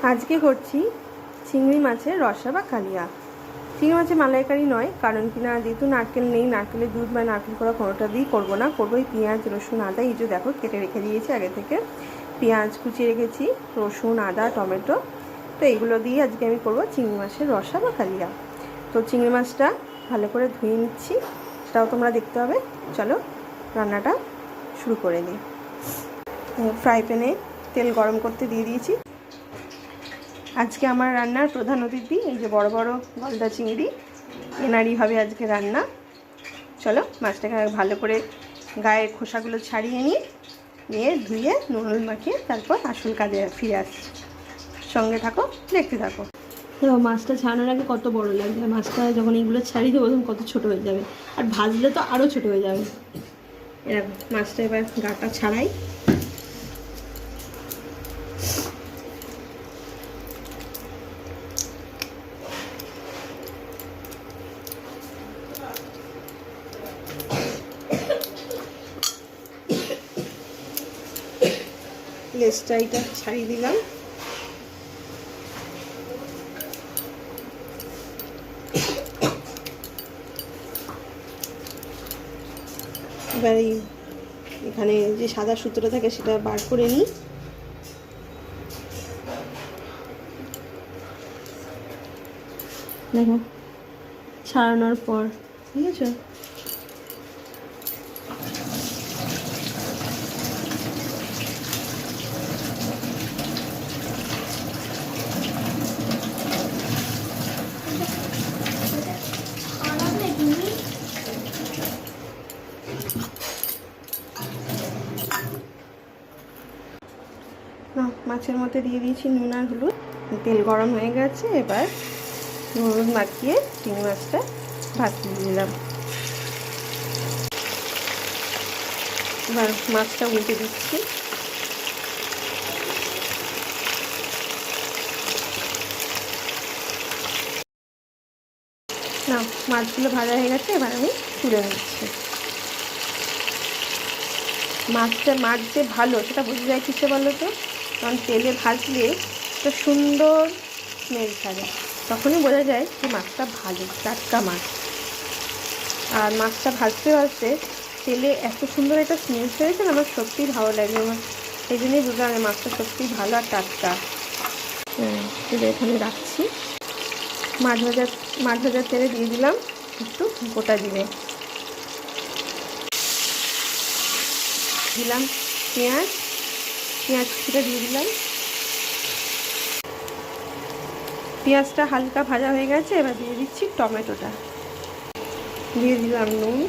আজকে করছি চিংড়ি মাছের রসা বা কালিয়া। চিংড়ি মাছের মালাইকারি নয়, কারণ কিনা যেহেতু নারকেল নেই, নারকেলের দুধ বা নারকেল করা কোনোটা দিয়েই করবো না। করবো এই পেঁয়াজ রসুন আদা, এই যে দেখো কেটে রেখে দিয়েছি আগে থেকে। পেঁয়াজ কুচিয়ে রেখেছি, রসুন আদা টমেটো, তো এইগুলো দিয়ে আজকে আমি করবো চিংড়ি মাছের রসা বা কালিয়া। তো চিংড়ি মাছটা ভালো করে ধুয়ে নিচ্ছি, সেটাও তোমরা দেখতে হবে। চলো রান্নাটা শুরু করে দিই। ফ্রাই প্যানে তেল গরম করতে দিয়ে দিয়েছি। আজকে আমার রান্নার প্রধান অতিথি এই যে বড় বড় গলদা চিংড়ি, এনারই হবে আজকে রান্না। চলো মাছটাকে ভালো করে গায়ের খোসাগুলো ছাড়িয়ে নিয়ে ধুয়ে নুন মাখিয়ে তারপর আসল কাজে ফিরে আসছি। সঙ্গে থাকো, দেখতে থাকো। মাছটা ছাড়ানোর আগে কত বড় লাগবে, মাছটা যখন এইগুলো ছাড়িয়ে দেবো তখন কত ছোট হয়ে যাবে, আর ভাজলে তো আরও ছোট হয়ে যাবে। এরকম মাছটা এবার গাটা ছাড়াই। লেজটা এটা ছাড়িয়ে দিলাম। এবার এখানে যে সাদা সুতোটা থাকে সেটা বার করে নিই। দেখো ছাড়ানোর পর, ঠিক আছে। মাছের মধ্যে দিয়ে দিয়েছি নুন আর হলুদ। তেল গরম হয়ে গেছে, এবার হলুদ মাখিয়ে চিংড়ি মাছটা ভাজতে দিলাম। এবার মাছটা উল্টে দিচ্ছি। না, মাছগুলো ভাজা হয়ে গেছে, এবার আমি তুলে নিচ্ছি। মাছ যে ভালো সেটা বোঝা যায় কিসে বলো তো, কারণ তেলে ভাজলে একটা সুন্দর স্মেল ছাড়ে, তখনই বোঝা যায় যে মাছটা ভালো, টাটকা মাছ। আর মাছটা ভাজতে ভাজতে তেলে এত সুন্দর একটা স্মেল ছেড়েছে না, আমার সত্যিই ভালো লাগে। আমার সেই জন্যই বুঝলাম মাছটা সত্যিই ভালো আর টাটকা। এখানে রাখছি। মাছ ভাজার তেলে দিয়ে দিলাম একটু গোটা জিরে, দিলাম পেঁয়াজ কুচিটা দিয়ে দিলাম। পেঁয়াজটা হালকা ভাজা হয়ে গেছে, এবার দিয়ে দিচ্ছি টমেটোটা, দিয়ে দিলাম নুন,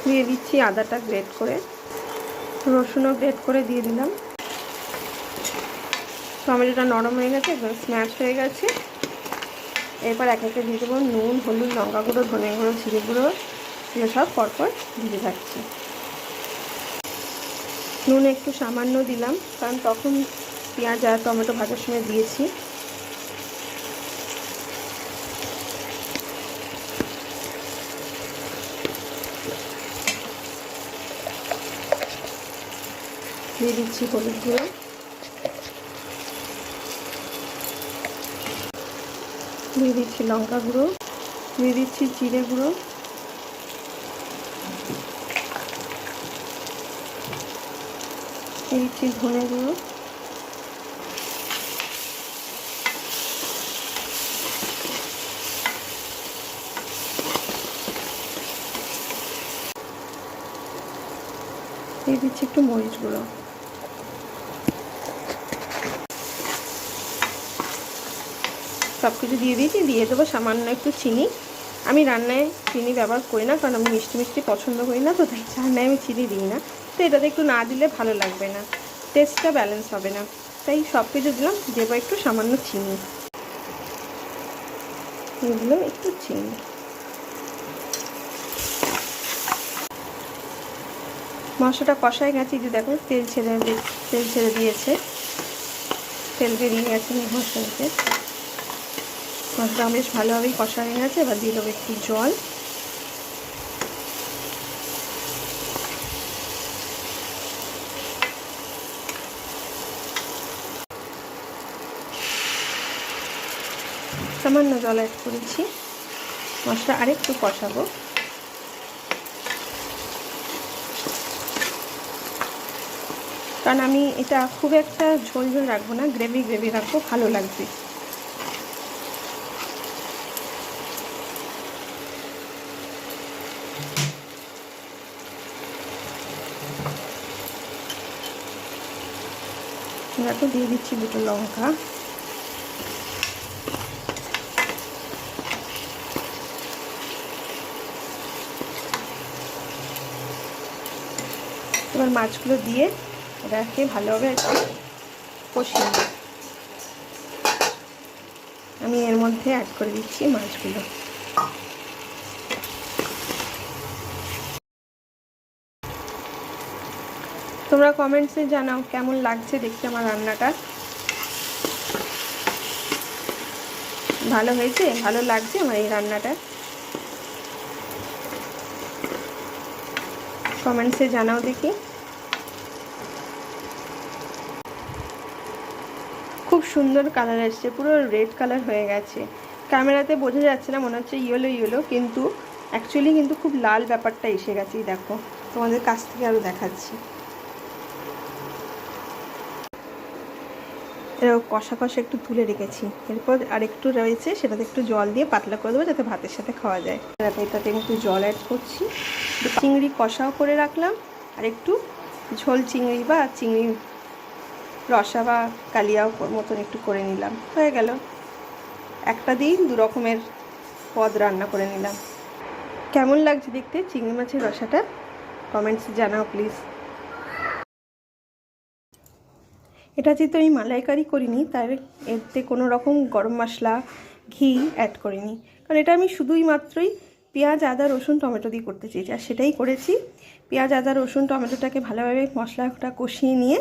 দিয়ে দিচ্ছি আদাটা গ্রেট করে, রসুনও গ্রেট করে দিয়ে দিলাম। টমেটোটা নরম হয়ে গেছে, একদম স্ম্যাশ হয়ে গেছে। এরপর এক একে দিয়ে দেবো নুন হলুদ লঙ্কা গুঁড়ো ধনে গুঁড়ো জিরে গুঁড়ো, এগুলো সব পরপর দিতে থাকছি। নুন একটু সামান্য দিলাম, কারণ তখন পেঁয়াজ আর টমেটো ভাজার সময় দিয়েছি। দিয়ে দিচ্ছি হলুদ গুঁড়ো, দিয়ে দিচ্ছি লঙ্কা গুঁড়ো, দিয়ে দিচ্ছি জিরে গুঁড়ো, দিয়ে দিচ্ছি ধনে গুঁড়ো, দিয়ে দিচ্ছি একটু মরিচ গুঁড়ো। সব কিছু দিয়ে দিয়েছি, দিয়ে দেবো সামান্য একটু চিনি। আমি রান্নায় চিনি ব্যবহার করি না, কারণ আমি মিষ্টি পছন্দ করি না, তো তাই রান্নায় আমি চিনি দিই না। তো এটাতে একটু না দিলে ভালো লাগবে না, টেস্টটা ব্যালেন্স হবে না, তাই সব কিছু দিলাম। দেবো একটু সামান্য চিনি, দিলাম একটু চিনি। মশলাটা কষায় গেছে, যে দেখো তেল ছেড়ে দিয়েছে, তেল বেরিয়ে গেছে মশলাতে। মশলা বেশ ভালোভাবেই কষা হয়ে গেছে, এবার দিয়ে দেবো একটু জল। সামান্য জল অ্যাড করেছি। মশলা আরেকটু কষাবো। কারণ আমি এটা খুব একটা ঝোল ঝোল রাখবো না, গ্রেভি গ্রেভি রাখবো, ভালো লাগবে। দেখো দিয়ে দিচ্ছি দুটো লঙ্কা। এবার মাছগুলো দিয়ে এটাকে ভালোভাবে কষিয়ে নেব। আমি এর মধ্যে অ্যাড করে দিচ্ছি মাছগুলো। তোমরা কমেন্টসে জানাও কেমন লাগছে দেখতে আমার রান্নাটা। ভালো হয়েছে, ভালো লাগছে আমার এই রান্নাটা? কমেন্টসে জানাও দেখি। খুব সুন্দর কালার এসছে, পুরো রেড কালার হয়ে গেছে। ক্যামেরাতে বোঝা যাচ্ছে না, মনে হচ্ছে ইয়েলো ইয়েলো, কিন্তু অ্যাকচুয়ালি কিন্তু খুব লাল ব্যাপারটা এসে গেছে। দেখো তোমাদের কাছ থেকে আরও দেখাচ্ছি। এরকম কষা কষা একটু তুলে রেখেছি, এরপর আর একটু রয়েছে, সেটাতে একটু জল দিয়ে পাতলা করে দেবো যাতে ভাতের সাথে খাওয়া যায়। এটাতে একটু জল অ্যাড করছি। চিংড়ি কষাও করে রাখলাম, আর একটু ঝোল চিংড়ি বা চিংড়ি রসা বা কালিয়াও মতন একটু করে নিলাম। হয়ে গেল, একটা দিন দু রকমের পদ রান্না করে নিলাম। কেমন লাগছে দেখতে চিংড়ি মাছের রসাটা? কমেন্টসে জানাও প্লিজ। এটা যেহেতু আমি মালাইকারি করিনি, তাই এতে কোনো রকম গরম মশলা ঘি অ্যাড করিনি, কারণ এটা আমি শুধুই মাত্রই পেঁয়াজ আদা রসুন টমেটো দিয়ে করতে চেয়েছি, আর সেটাই করেছি। পেঁয়াজ আদা রসুন টমেটোটাকে ভালোভাবে মশলাটা কষিয়ে নিয়ে,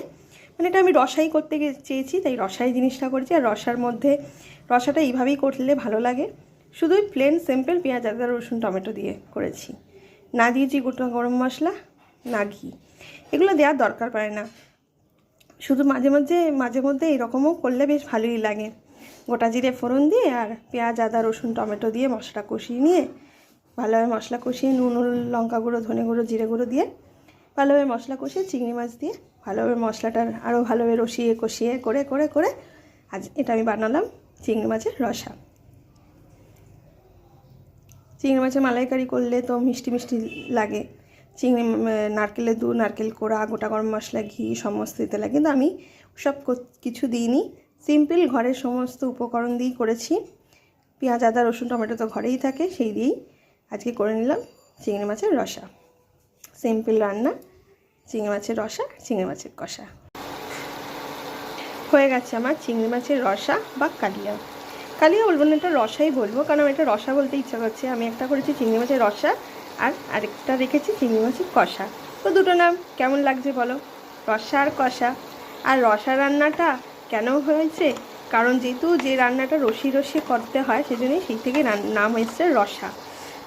মানে এটা আমি রসাই করতে চেয়েছি, তাই রসাই জিনিসটা করেছি। আর রসার মধ্যে রসাটা এইভাবেই করলে ভালো লাগে। শুধুই প্লেন সিম্পল পেঁয়াজ আদা রসুন টমেটো দিয়ে করেছি, না দিয়েছি গোটা গরম মশলা না ঘি, এগুলো দেওয়ার দরকার পড়ে না। শুধু মাঝে মধ্যে এরকমও করলে বেশ ভালোই লাগে। গোটা জিরে ফোড়ন দিয়ে আর পেঁয়াজ আদা রসুন টমেটো দিয়ে মশলা কষিয়ে নিয়ে, ভালোভাবে মশলা কষিয়ে নুন লঙ্কা গুঁড়ো ধনে গুঁড়ো জিরে গুঁড়ো দিয়ে ভালোভাবে মশলা কষিয়ে চিংড়ি মাছ দিয়ে ভালোভাবে মশলাটার আরও ভালোভাবে কষিয়ে করে করে করে আজ এটা আমি বানালাম চিংড়ি মাছের রসা। চিংড়ি মাছের মালাইকারি করলে তো মিষ্টি মিষ্টি লাগে। চিংড়ি নারকেলের দুধ, নারকেল কোড়া, গোটা গরম মশলা, ঘি সমস্ত দিতে লাগে, কিন্তু আমি সব কিছু দিইনি। সিম্পল ঘরের সমস্ত উপকরণ দিয়েই করেছি। পেঁয়াজ আদা রসুন টমেটো তো ঘরেই থাকে, সেই দিয়েই আজকে করে নিলাম চিংড়ি মাছের রসা। সিম্পল রান্না, চিংড়ি মাছের রসা, চিংড়ি মাছের কষা। হয়ে গেছে আমার চিংড়ি মাছের রসা বা কালিয়া। কালিয়া বলবো না, এটা রসাই বলবো, কারণ আমার এটা রসা বলতে ইচ্ছা করছে। আমি একটা করেছি চিংড়ি মাছের রসা, আর আরেকটা রেখেছি চিংড়ি মাছের কষা। তো দুটো নাম কেমন লাগছে বলো? রসা আর কষা। আর রসা রান্নাটা কেন হয়েছে? কারণ যেহেতু যে রান্নাটা রসি রসি করতে হয়, সেজন্যই সেই থেকে নাম এসছে রসা।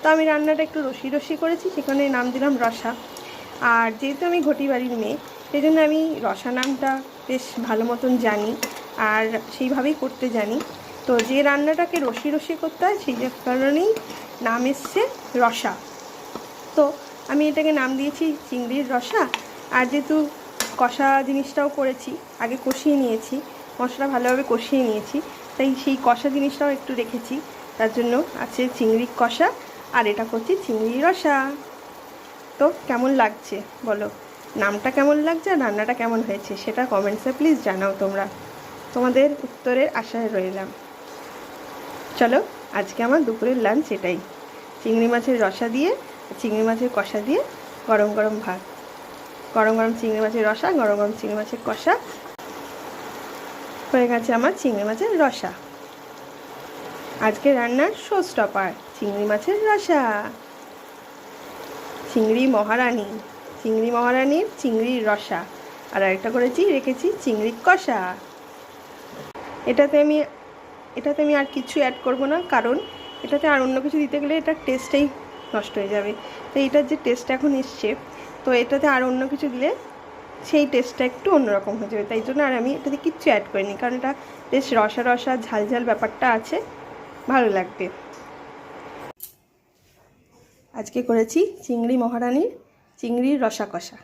তো আমি রান্নাটা একটু রসি রসি করেছি, সেখানে নাম দিলাম রসা। আর যেহেতু আমি ঘটি বাড়ির মেয়ে, সেই জন্য আমি রসা নামটা বেশ ভালো মতন জানি, আর সেইভাবেই করতে জানি। তো যে রান্নাটাকে রসি রসি করতে হয়, সেই কারণেই নাম এসছে রসা। তো আমি এটাকে নাম দিয়েছি চিংড়ির রসা। আর যেহেতু কষা জিনিসটাও করেছি, আগে কষিয়ে নিয়েছি, মশলা ভালোভাবে কষিয়ে নিয়েছি, তাই সেই কষা জিনিসটাও একটু রেখেছি, তার জন্য আছে চিংড়ি কষা, আর এটা করছি চিংড়ি রসা। তো কেমন লাগছে বলো? নামটা কেমন লাগছে আর রান্নাটা কেমন হয়েছে সেটা কমেন্টসে প্লিজ জানাও তোমরা। তোমাদের উত্তরের আশায় রইলাম। চলো, আজকে আমার দুপুরের লাঞ্চ এটাই, চিংড়ি মাছের রসা দিয়ে, চিংড়ি মাছের কষা দিয়ে গরম গরম ভাত, গরম গরম চিংড়ি মাছের রসা, গরম গরম চিংড়ি মাছের কষা। হয়ে গেছে আমার চিংড়ি মাছের রসা। আজকে রান্নার শো স্টপার চিংড়ি মাছের রসা। চিংড়ি মহারানীর চিংড়ির রসা, আর একটা করেছি রেখেছি চিংড়ি কষা। এটাতে আমি আর কিছু অ্যাড করব না, কারণ এটাতে আর অন্য কিছু দিতে গেলে এটার টেস্টটাই নষ্ট হয়ে যাবে। তো এটার যে টেস্ট এখন এসছে, তো এটাতে আর অন্য কিছু দিলে সেই টেস্টটা একটু অন্যরকম হয়ে যাবে, তাই জন্য আর আমি এটাতে কিচ্ছু অ্যাড করিনি, কারণ এটা বেশ রসা রসা ঝাল ঝাল ব্যাপারটা আছে। ভালো লাগবে। আজকে করেছি চিংড়ি মহারানীর চিংড়ির রসা কষা।